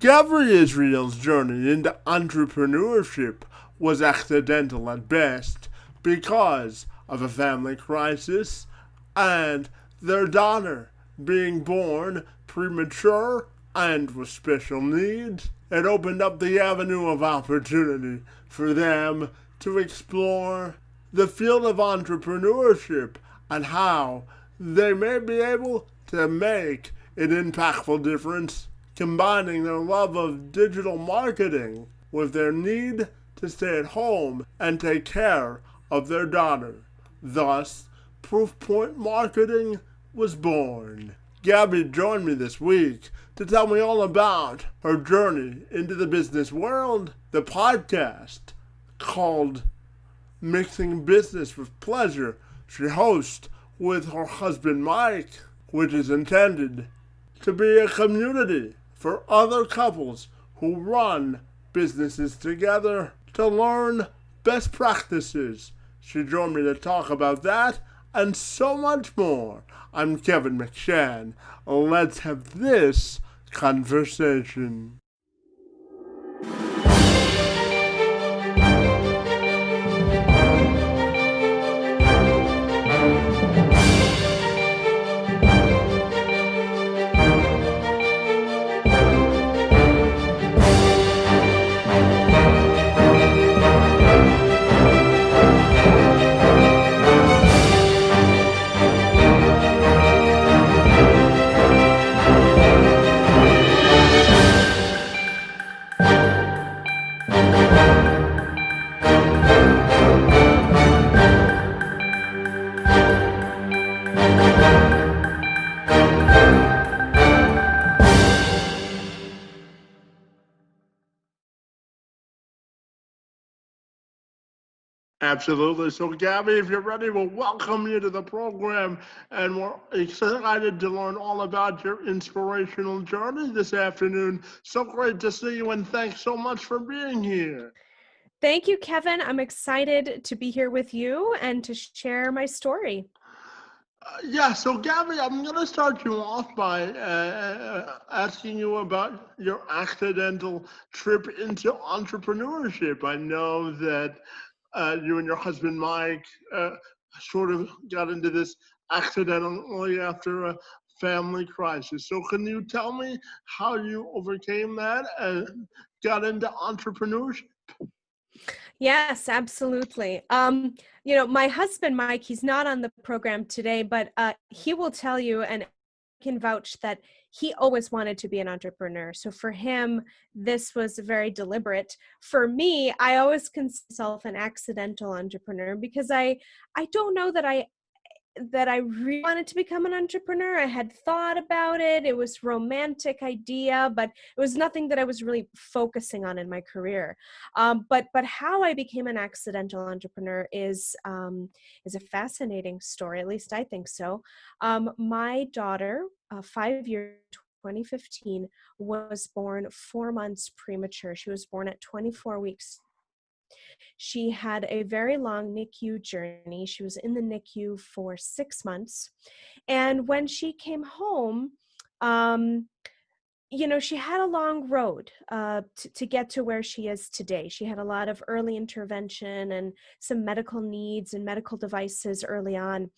Gaby Israel's journey into entrepreneurship was accidental at best because of a family crisis and their daughter being born premature and with special needs. It opened up the avenue of opportunity for them to explore the field of entrepreneurship and how they may be able to make an impactful difference, combining their love of digital marketing with their need to stay at home and take care of their daughter. Thus, Proofpoint Marketing was born. Gaby joined me this week to tell me all about her journey into the business world, the podcast called Mixing Business with Pleasure she hosts with her husband Mike, which is intended to be a community for other couples who run businesses together to learn best practices. She joined me to talk about that and so much more. I'm Kevin McShann. Let's have this conversation. Absolutely. So, Gaby, if you're ready, we'll welcome you to the program. And we're excited to learn all about your inspirational journey this afternoon. So great to see you, and thanks so much for being here. Thank you, Kevin. I'm excited to be here with you and to share my story. Yeah, so Gaby, I'm going to start you off by asking you about your accidental trip into entrepreneurship. I know that you and your husband Mike sort of got into this accidentally after a family crisis. So, can you tell me how you overcame that and got into entrepreneurship? Yes, absolutely. My husband, Mike, he's not on the program today, but he will tell you and can vouch that he always wanted to be an entrepreneur. So for him, this was very deliberate. For me, I always consider myself an accidental entrepreneur because I don't know that I really wanted to become an entrepreneur. I had thought about it. It was a romantic idea, but it was nothing that I was really focusing on in my career. But how I became an accidental entrepreneur is a fascinating story. At least I think so. My daughter, 5 years. 2015 was born 4 months premature. She was born at 24 weeks. She had a very long NICU journey. She was in the NICU for 6 months. And when she came home, um, she had a long road to get to where she is today. She had a lot of early intervention and some medical needs and medical devices early on.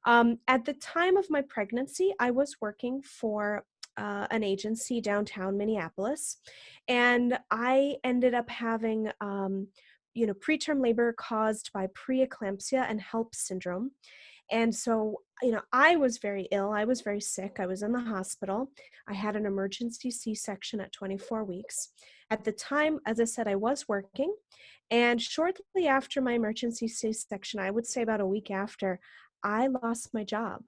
At the time of my pregnancy, I was working for an agency downtown Minneapolis, and I ended up having preterm labor caused by preeclampsia and HELLP syndrome. And so, I was very ill. I was very sick. I was in the hospital. I had an emergency C-section at 24 weeks. At the time, as I said, I was working. And shortly after my emergency C-section, I would say about a week after, I lost my job.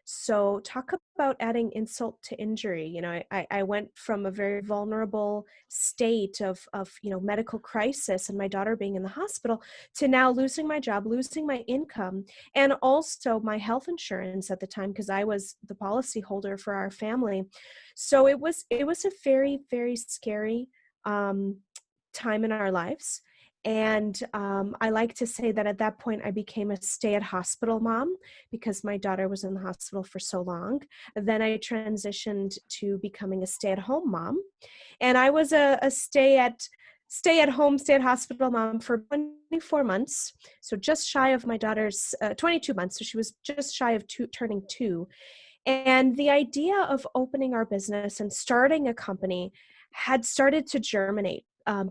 So talk about adding insult to injury. I went from a very vulnerable state of medical crisis and my daughter being in the hospital to now losing my job, losing my income, and also my health insurance at the time because I was the policy holder for our family. So it was a very, very scary time in our lives. And I like to say that at that point, I became a stay-at-hospital mom because my daughter was in the hospital for so long. Then I transitioned to becoming a stay-at-home mom. And I was a stay-at-home, stay-at-hospital mom for 24 months. So just shy of my daughter's 22 months. So she was just shy of turning 2. And the idea of opening our business and starting a company had started to germinate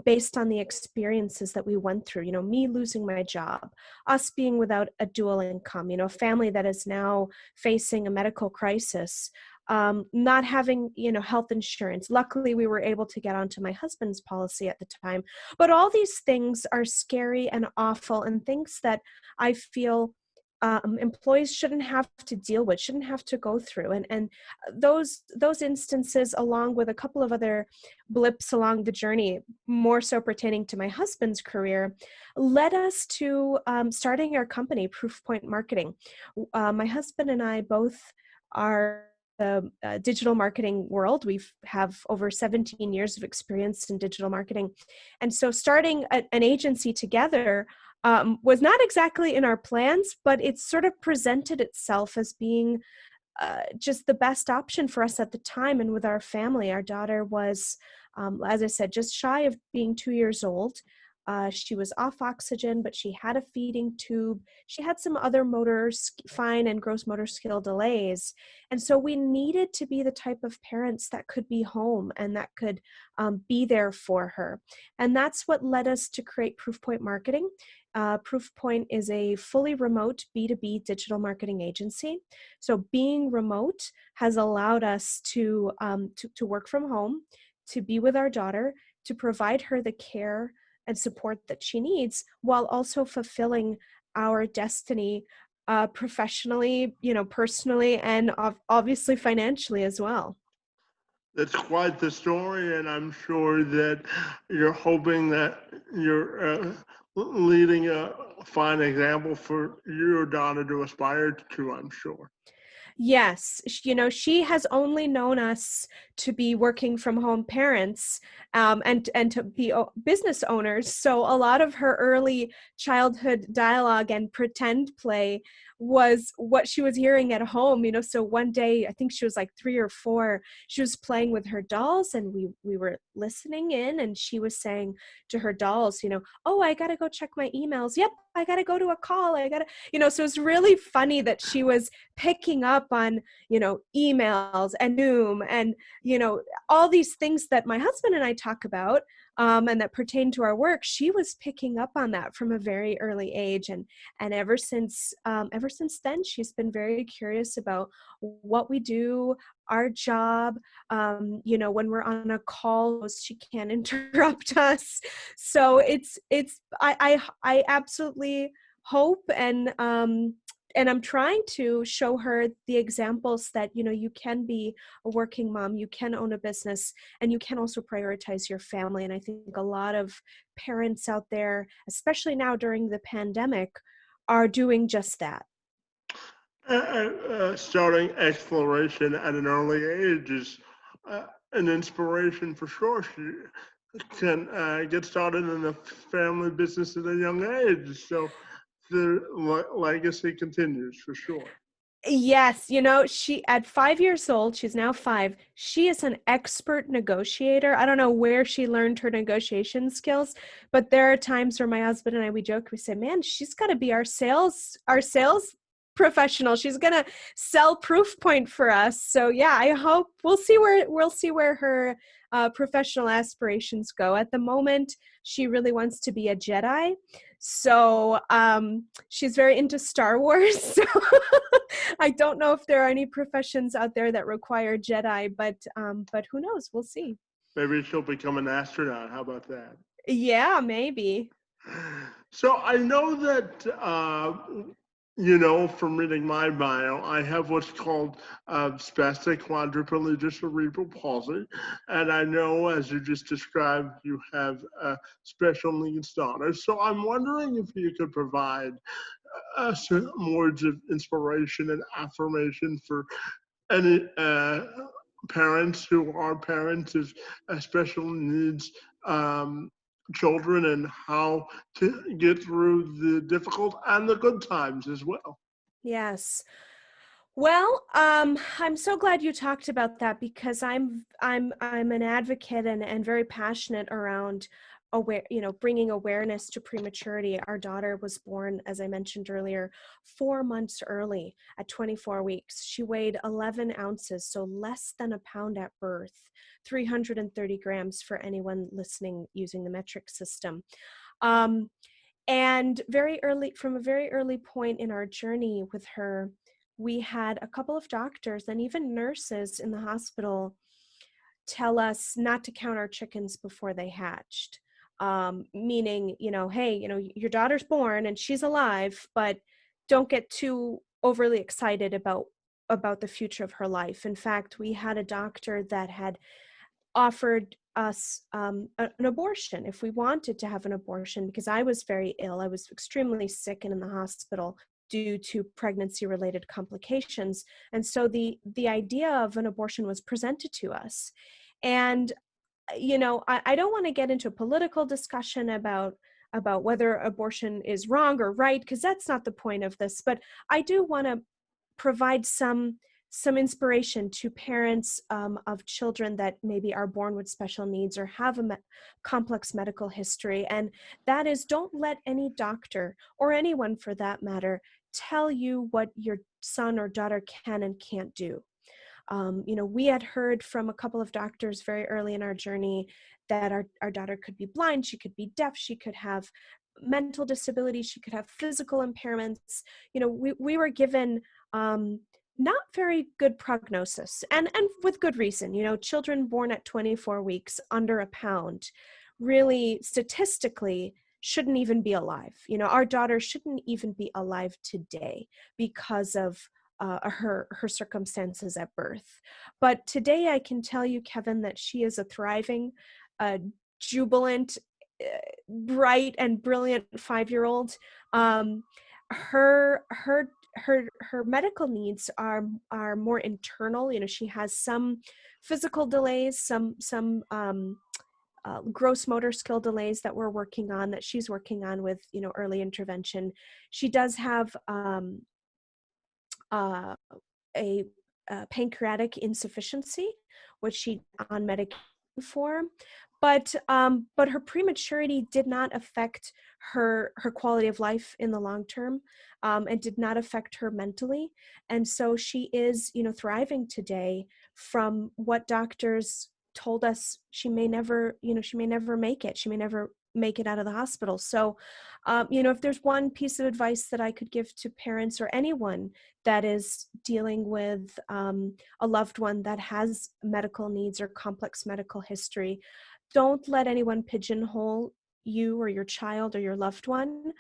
based on the experiences that we went through. You know, me losing my job, us being without a dual income, you know, a family that is now facing a medical crisis, not having, you know, health insurance. Luckily, we were able to get onto my husband's policy at the time. But all these things are scary and awful and things that I feel employees shouldn't have to deal with, shouldn't have to go through. And those instances, along with a couple of other blips along the journey, more so pertaining to my husband's career, led us to starting our company, Proofpoint Marketing. My husband and I both are the digital marketing world. We have over 17 years of experience in digital marketing. And so starting an agency together was not exactly in our plans, but it sort of presented itself as being just the best option for us at the time. And with our family, our daughter was, as I said, just shy of being 2 years old. She was off oxygen, but she had a feeding tube. She had some other fine and gross motor skill delays. And so we needed to be the type of parents that could be home and that could be there for her. And that's what led us to create Proofpoint Marketing. Proofpoint is a fully remote B2B digital marketing agency. So being remote has allowed us to work from home, to be with our daughter, to provide her the care and support that she needs, while also fulfilling our destiny professionally, you know, personally, and obviously financially as well. That's quite the story, and I'm sure that you're hoping that you're leading a fine example for your daughter to aspire to, I'm sure. Yes, you know, she has only known us to be working from home parents, and to be business owners. So a lot of her early childhood dialogue and pretend play was what she was hearing at home. You know, so one day, I think she was like 3 or 4, she was playing with her dolls, and we were listening in, and she was saying to her dolls, you know, "Oh, I gotta go check my emails. Yep, I gotta go to a call. I gotta," you know. So it's really funny that she was picking up on, you know, emails and Zoom and, you know, all these things that my husband and I talk about, and that pertain to our work. She was picking up on that from a very early age. And ever since then, she's been very curious about what we do, our job. You know, when we're on a call, she can't interrupt us. So I absolutely hope, and I'm trying to show her the examples that, you know, you can be a working mom, you can own a business, and you can also prioritize your family. And I think a lot of parents out there, especially now during the pandemic, are doing just that. Starting exploration at an early age is an inspiration for sure. She can get started in a family business at a young age, so the legacy continues for sure. Yes, you know, she at 5 years old, she's now 5. She is an expert negotiator. I don't know where she learned her negotiation skills, but there are times where my husband and I, we joke, we say, "Man, she's got to be our sales professional. She's gonna sell Proofpoint for us." So yeah, I hope we'll see where her professional aspirations go. At the moment, she really wants to be a Jedi. So she's very into Star Wars. So I don't know if there are any professions out there that require Jedi, but who knows? We'll see. Maybe she'll become an astronaut. How about that? Yeah, maybe. So I know that, you know, from reading my bio, I have what's called spastic quadriplegia cerebral palsy. And I know, as you just described, you have a special needs daughter. So I'm wondering if you could provide some words of inspiration and affirmation for any parents who are parents of special needs children and how to get through the difficult and the good times as well. Yes. Well, I'm so glad you talked about that because I'm an advocate and very passionate around bringing awareness to prematurity. Our daughter was born, as I mentioned earlier, 4 months early at 24 weeks. She weighed 11 ounces, so less than a pound at birth, 330 grams for anyone listening using the metric system. Um, and from a very early point in our journey with her, we had a couple of doctors and even nurses in the hospital tell us not to count our chickens before they hatched. Meaning, hey, your daughter's born and she's alive, but don't get too overly excited about the future of her life. In fact, we had a doctor that had offered us an abortion if we wanted to have an abortion, because I was very ill. I was extremely sick and in the hospital due to pregnancy related complications. And so the idea of an abortion was presented to us. And I don't want to get into a political discussion about whether abortion is wrong or right, because that's not the point of this. But I do want to provide some inspiration to parents of children that maybe are born with special needs or have a complex medical history. And that is, don't let any doctor or anyone for that matter tell you what your son or daughter can and can't do. We had heard from a couple of doctors very early in our journey that our daughter could be blind, she could be deaf, she could have mental disabilities, she could have physical impairments. We were given not very good prognosis, and with good reason. Children born at 24 weeks under a pound really statistically shouldn't even be alive. Our daughter shouldn't even be alive today because of her circumstances at birth. But today I can tell you, Kevin, that she is a thriving, jubilant, bright and brilliant 5-year-old. Her medical needs are more internal. She has some physical delays, some gross motor skill delays that she's working on with early intervention. She does have uh, a pancreatic insufficiency, which she on medication for. But her prematurity did not affect her quality of life in the long term, and did not affect her mentally. And so she is, thriving today from what doctors told us she may never make it. She may never make it out of the hospital. So, if there's one piece of advice that I could give to parents or anyone that is dealing with a loved one that has medical needs or complex medical history, don't let anyone pigeonhole you or your child or your loved one.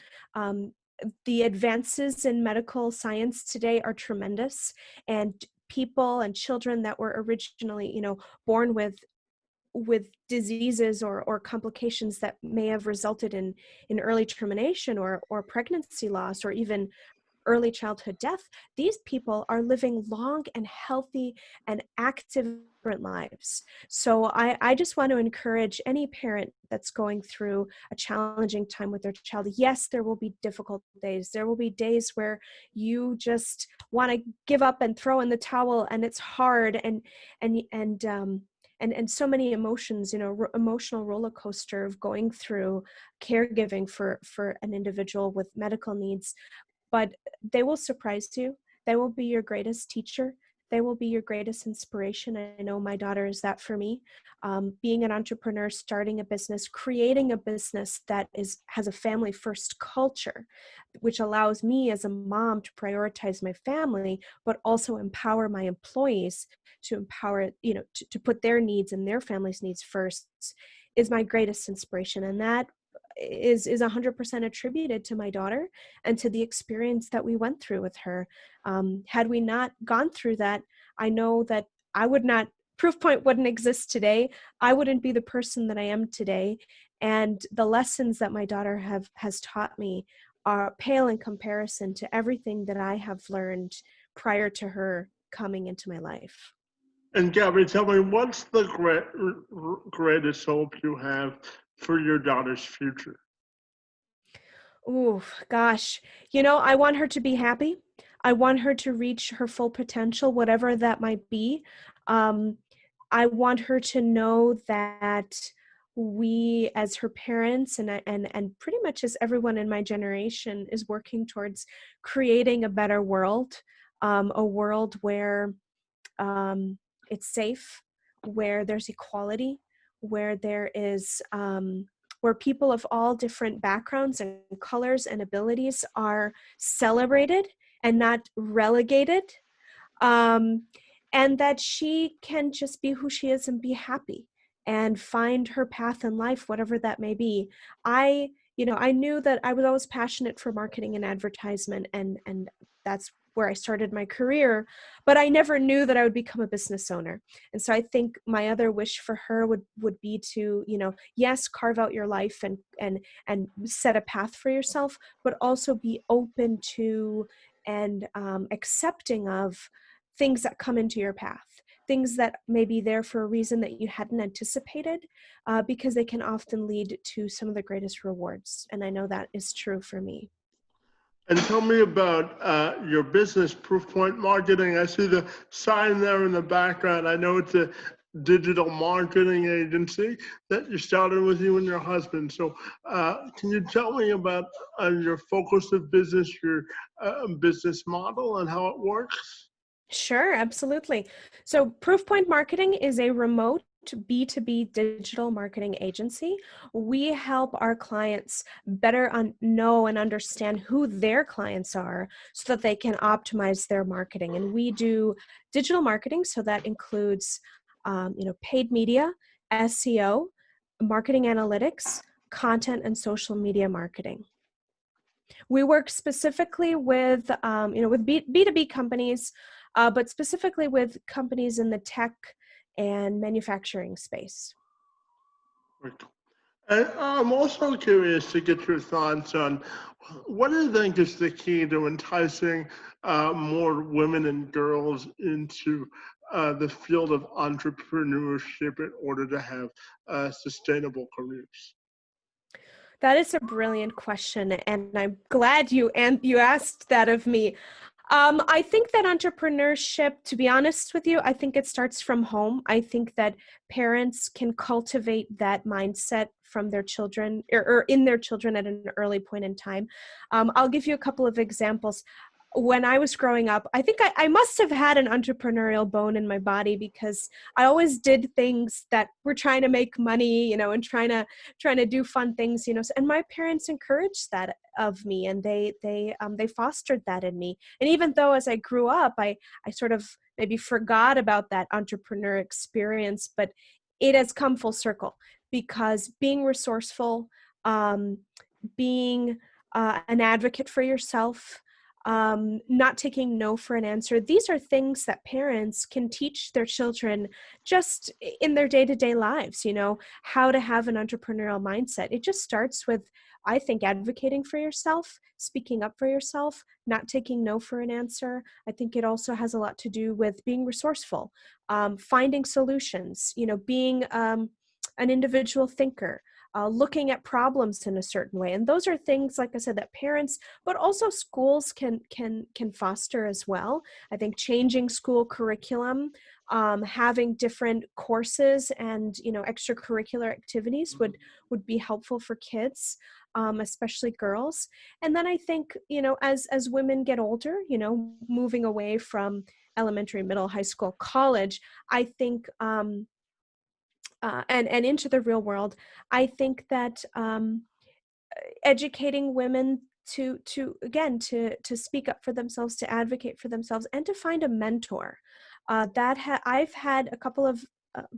The advances in medical science today are tremendous, and people and children that were originally, born with diseases or complications that may have resulted in early termination or pregnancy loss or even early childhood death, these people are living long and healthy and active different lives. So I just want to encourage any parent that's going through a challenging time with their child. Yes, there will be difficult days. There will be days where you just want to give up and throw in the towel, and it's hard and so many emotions, emotional roller coaster of going through caregiving for an individual with medical needs. But they will surprise you. They will be your greatest teacher. They will be your greatest inspiration. I know my daughter is that for me. Being an entrepreneur, starting a business, creating a business that has a family first culture, which allows me as a mom to prioritize my family, but also empower my employees to empower, to put their needs and their family's needs first, is my greatest inspiration. And that is 100% attributed to my daughter and to the experience that we went through with her. Had we not gone through that, I know that Proofpoint wouldn't exist today. I wouldn't be the person that I am today. And the lessons that my daughter has taught me are pale in comparison to everything that I have learned prior to her coming into my life. And Gaby, tell me, what's the greatest hope you have for your daughter's future? Ooh, gosh. I want her to be happy. I want her to reach her full potential, whatever that might be. Um, I want her to know that we, as her parents, and pretty much as everyone in my generation, is working towards creating a better world, a world where it's safe, where there's equality, where there is where people of all different backgrounds and colors and abilities are celebrated and not relegated, um, and that she can just be who she is and be happy and find her path in life, whatever that may be. I knew that I was always passionate for marketing and advertisement, and that's where I started my career, but I never knew that I would become a business owner. And so I think my other wish for her would be to, yes, carve out your life and set a path for yourself, but also be open to and accepting of things that come into your path, things that may be there for a reason that you hadn't anticipated, because they can often lead to some of the greatest rewards. And I know that is true for me. And tell me about your business, Proofpoint Marketing. I see the sign there in the background. I know it's a digital marketing agency that you started with you and your husband. So can you tell me about your focus of business, your business model, and how it works? Sure, absolutely. So Proofpoint Marketing is a remote B2B digital marketing agency. We help our clients better know and understand who their clients are so that they can optimize their marketing. And we do digital marketing, so that includes paid media, SEO, marketing analytics, content, and social media marketing. We work specifically with, with B2B companies, but specifically with companies in the tech and manufacturing space. And I'm also curious to get your thoughts on what do you think is the key to enticing more women and girls into the field of entrepreneurship in order to have sustainable careers? That is a brilliant question, and I'm glad you asked that of me. I think that entrepreneurship, to be honest with you, I think it starts from home. I think that parents can cultivate that mindset from their children, or in their children at an early point in time. I'll give you a couple of examples. When I was growing up, I think I must have had an entrepreneurial bone in my body, because I always did things that were trying to make money, and trying to do fun things, and my parents encouraged that of me, and they fostered that in me. And even though as I grew up, I sort of maybe forgot about that entrepreneur experience, but it has come full circle, because being resourceful, um, being an advocate for yourself, not taking no for an answer. These are things that parents can teach their children just in their day-to-day lives, how to have an entrepreneurial mindset. It just starts with, I think, advocating for yourself, speaking up for yourself, not taking no for an answer. I think it also has a lot to do with being resourceful, finding solutions, being an individual thinker, looking at problems in a certain way. And those are things, like I said, that parents, but also schools can foster as well. I think changing school curriculum, having different courses and extracurricular activities would be helpful for kids, especially girls. And then I think, as women get older, moving away from elementary, middle, high school, college, I think and into the real world, I think that educating women to speak up for themselves, to advocate for themselves, and to find a mentor. I've had a couple of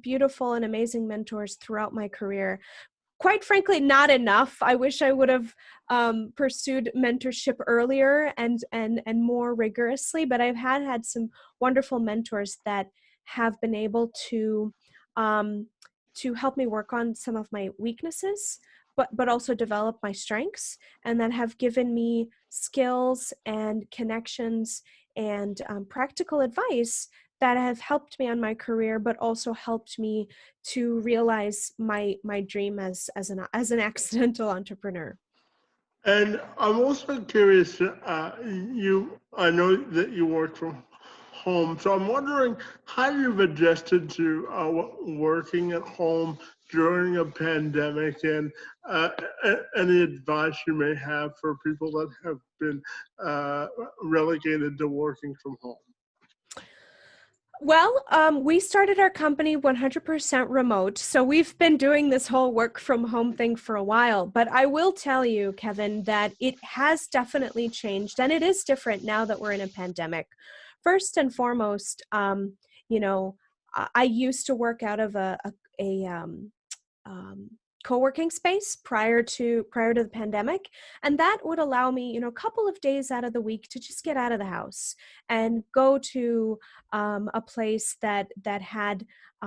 beautiful and amazing mentors throughout my career. Quite frankly, not enough. I wish I would have pursued mentorship earlier and more rigorously, but I've had some wonderful mentors that have been able um, to help me work on some of my weaknesses, but also develop my strengths, and that have given me skills and connections and practical advice that have helped me on my career, but also helped me to realize my dream as an accidental entrepreneur. And I'm also curious, I know that you work from home, so I'm wondering how you've adjusted to working at home during a pandemic, and any advice you may have for people that have been relegated to working from home. Well, we started our company 100% remote. So we've been doing this whole work from home thing for a while. But I will tell you, Kevin, that it has definitely changed. And it is different now that we're in a pandemic. First and foremost, you know, I used to work out of um, co-working space prior to the pandemic, and that would allow me, a couple of days out of the week to just get out of the house and go to a place that had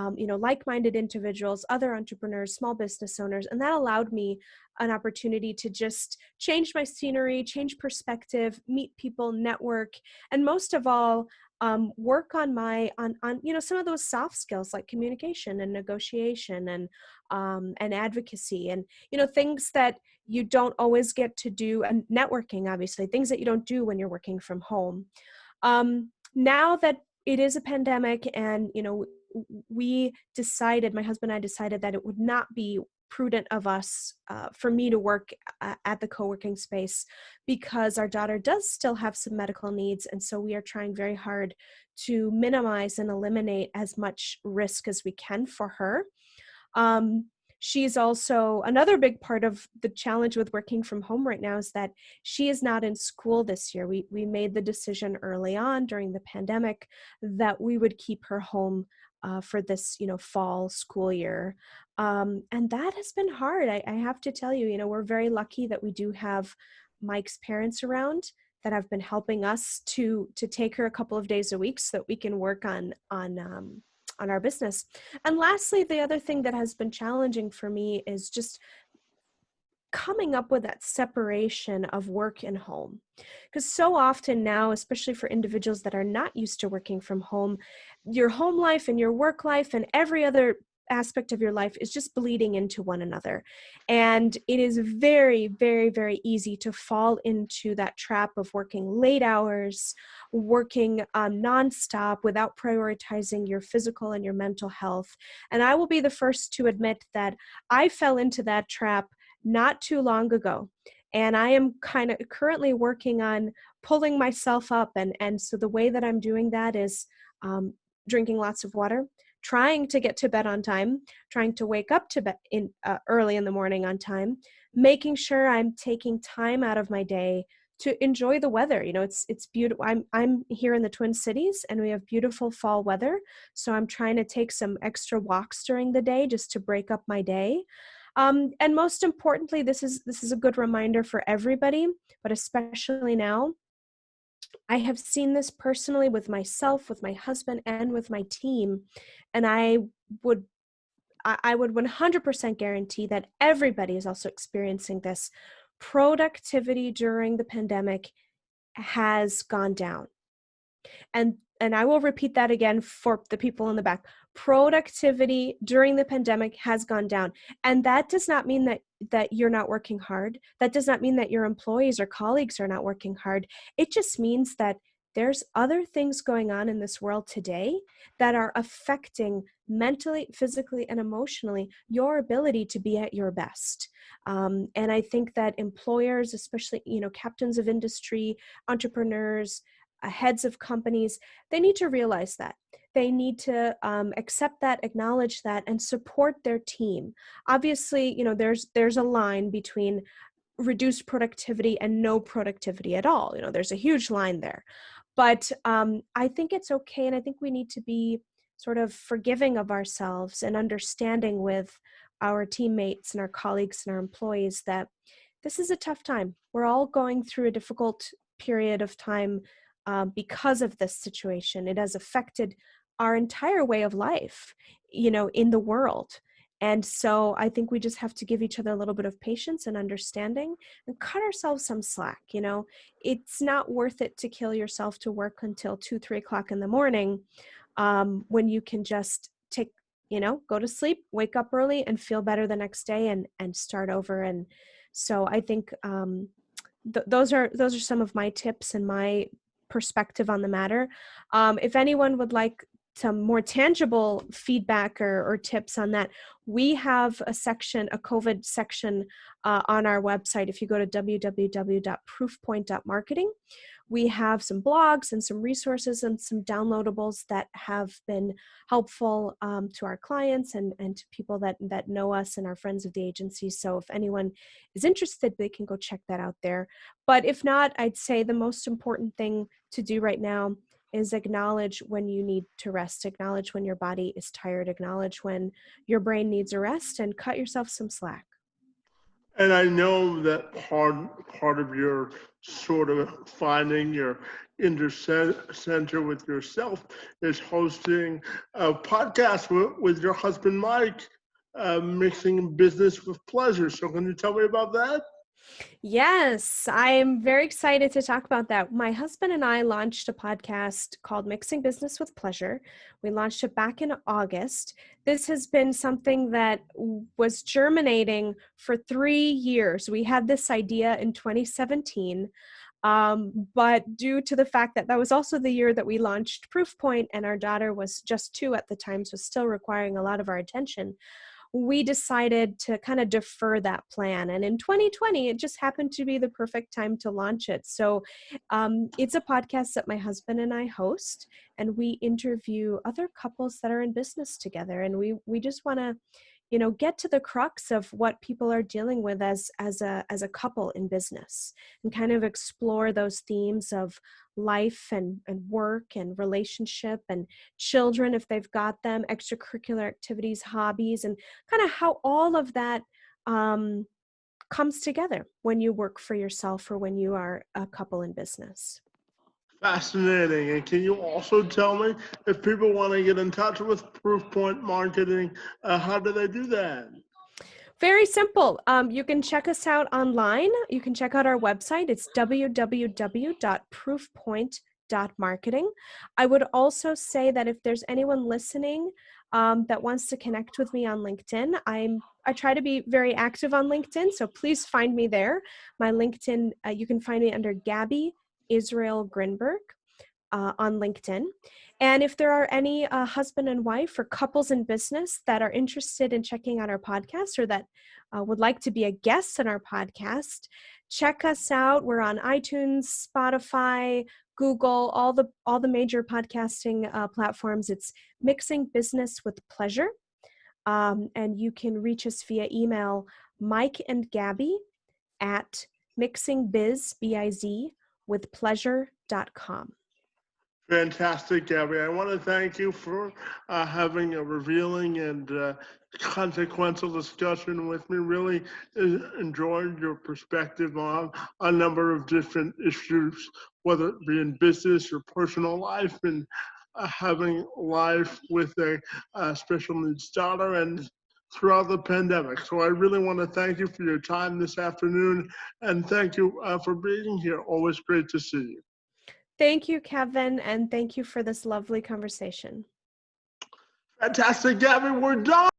like-minded individuals, other entrepreneurs, small business owners, and that allowed me an opportunity to just change my scenery, change perspective, meet people, network, and most of all, work on some of those soft skills like communication and negotiation and advocacy, and things that you don't always get to do, and networking, obviously, things that you don't do when you're working from home. Now that it is a pandemic, and my husband and I decided that it would not be prudent of us for me to work at the co-working space, because our daughter does still have some medical needs, and so we are trying very hard to minimize and eliminate as much risk as we can for her. She's also another big part of the challenge with working from home right now is that she is not in school this year. We made the decision early on during the pandemic that we would keep her home for this, fall school year. And that has been hard. I have to tell you, we're very lucky that we do have Mike's parents around that have been helping us to take her a couple of days a week so that we can work on our business. And lastly, the other thing that has been challenging for me is just coming up with that separation of work and home. Because so often now, especially for individuals that are not used to working from home, your home life and your work life and every other aspect of your life is just bleeding into one another. And it is very, very, very easy to fall into that trap of working late hours, working nonstop without prioritizing your physical and your mental health. And I will be the first to admit that I fell into that trap not too long ago. And I am kind of currently working on pulling myself up. And so the way that I'm doing that is drinking lots of water, trying to get to bed on time, trying to wake up to bed early in the morning on time, making sure I'm taking time out of my day to enjoy the weather. It's beautiful. I'm here in the Twin Cities and we have beautiful fall weather. So I'm trying to take some extra walks during the day just to break up my day. And most importantly, this is a good reminder for everybody, but especially now, I have seen this personally with myself, with my husband, and with my team. And I would 100% guarantee that everybody is also experiencing this. Productivity during the pandemic has gone down. And I will repeat that again for the people in the back. Productivity during the pandemic has gone down. And that does not mean that you're not working hard. That does not mean that your employees or colleagues are not working hard. It just means that there's other things going on in this world today that are affecting mentally, physically, and emotionally your ability to be at your best. And I think that employers, especially, captains of industry, entrepreneurs, heads of companies, they need to realize that. They need to accept that, acknowledge that, and support their team. Obviously, there's a line between reduced productivity and no productivity at all. There's a huge line there. But I think it's okay, and I think we need to be sort of forgiving of ourselves and understanding with our teammates and our colleagues and our employees that this is a tough time. We're all going through a difficult period of time because of this situation. It has affected our entire way of life, in the world. And so I think we just have to give each other a little bit of patience and understanding and cut ourselves some slack. It's not worth it to kill yourself to work until 2, 3 o'clock in the morning. when you can just take, go to sleep, wake up early, and feel better the next day, and start over. And so I think those are some of my tips and my perspective on the matter. If anyone would like some more tangible feedback or tips on that, we have a COVID section on our website. If you go to www.proofpoint.marketing, we have some blogs and some resources and some downloadables that have been helpful to our clients and to people that know us and are friends of the agency. So if anyone is interested, they can go check that out there. But if not, I'd say the most important thing to do right now is acknowledge when you need to rest, acknowledge when your body is tired, acknowledge when your brain needs a rest, and cut yourself some slack. And I know that part of your sort of finding your inner center with yourself is hosting a podcast with your husband, Mike, mixing business with pleasure. So can you tell me about that? Yes, I am very excited to talk about that. My husband and I launched a podcast called Mixing Business with Pleasure. We launched it back in August. This has been something that was germinating for 3 years. We had this idea in 2017. But due to the fact that was also the year that we launched Proofpoint, and our daughter was just 2 at the time, so still requiring a lot of our attention, we decided to kind of defer that plan. And in 2020, it just happened to be the perfect time to launch it. So it's a podcast that my husband and I host, and we interview other couples that are in business together. And we just want to, get to the crux of what people are dealing with as a couple in business, and kind of explore those themes of life and work and relationship and children, if they've got them, extracurricular activities, hobbies, and kind of how all of that comes together when you work for yourself or when you are a couple in business. Fascinating. And can you also tell me, if people want to get in touch with Proofpoint Marketing, how do they do that? Very simple. You can check us out online. You can check out our website. It's www.proofpoint.marketing. I would also say that if there's anyone listening that wants to connect with me on LinkedIn, I try to be very active on LinkedIn, so please find me there. My LinkedIn, you can find me under Gaby Israel Grinberg on LinkedIn. And if there are any husband and wife or couples in business that are interested in checking out our podcast, or that would like to be a guest on our podcast, check us out. We're on iTunes, Spotify, Google, all the major podcasting platforms. It's Mixing Business with Pleasure. And you can reach us via email, Mike and Gaby at mixingbiz, with pleasure.com. Fantastic, Gabby. I want to thank you for having a revealing and consequential discussion with me. Really enjoyed your perspective on a number of different issues, whether it be in business or personal life, and having life with a special needs daughter and throughout the pandemic. So I really want to thank you for your time this afternoon, and thank you for being here. Always great to see you. Thank you, Kevin, and thank you for this lovely conversation. Fantastic, Gabby. We're done.